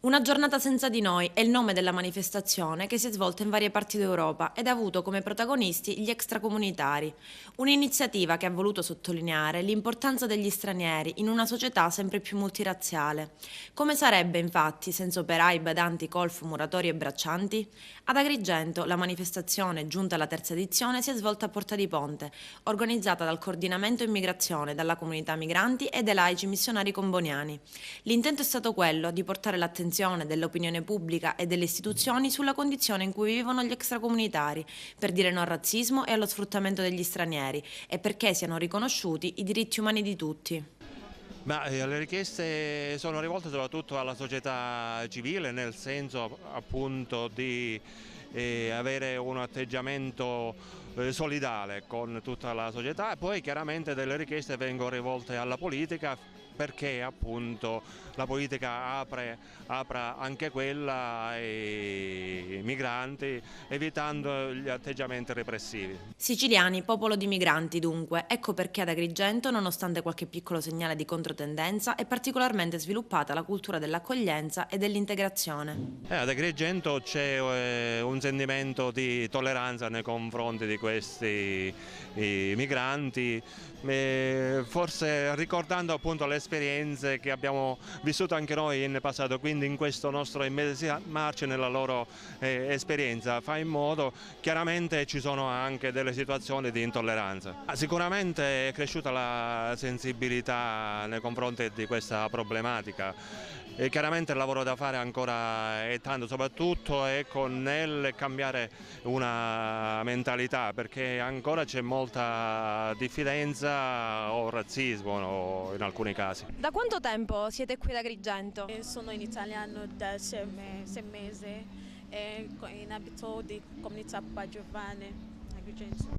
Una giornata senza di noi è il nome della manifestazione che si è svolta in varie parti d'Europa ed ha avuto come protagonisti gli extracomunitari. Un'iniziativa che ha voluto sottolineare l'importanza degli stranieri in una società sempre più multirazziale. Come sarebbe infatti senza operai, badanti, colf, muratori e braccianti? Ad Agrigento la manifestazione, giunta alla terza edizione, si è svolta a Porta di Ponte, organizzata dal Coordinamento Immigrazione, dalla comunità migranti e dai laici missionari comboniani. L'intento è stato quello di portare l'attenzione dell'opinione pubblica e delle istituzioni sulla condizione in cui vivono gli extracomunitari, per dire no al razzismo e allo sfruttamento degli stranieri e perché siano riconosciuti i diritti umani di tutti. Le richieste sono rivolte soprattutto alla società civile, nel senso appunto di avere un atteggiamento solidale con tutta la società, e poi chiaramente delle richieste vengono rivolte alla politica, perché appunto la politica apra anche quella ai migranti, evitando gli atteggiamenti repressivi. Siciliani, popolo di migranti dunque, ecco perché ad Agrigento, nonostante qualche piccolo segnale di controtendenza, è particolarmente sviluppata la cultura dell'accoglienza e dell'integrazione. Ad Agrigento c'è un sentimento di tolleranza nei confronti di questi migranti, forse ricordando appunto le esperienze che abbiamo vissuto anche noi in passato, quindi in questo nostro immedesimarci nella loro esperienza fa in modo, chiaramente ci sono anche delle situazioni di intolleranza. Sicuramente è cresciuta la sensibilità nei confronti di questa problematica. E chiaramente il lavoro da fare ancora è tanto, soprattutto nel cambiare una mentalità, perché ancora c'è molta diffidenza o razzismo in alcuni casi. Da quanto tempo siete qui ad Agrigento? Sono in italiano da 6 mesi e in abito di comunità Giovane Agrigento.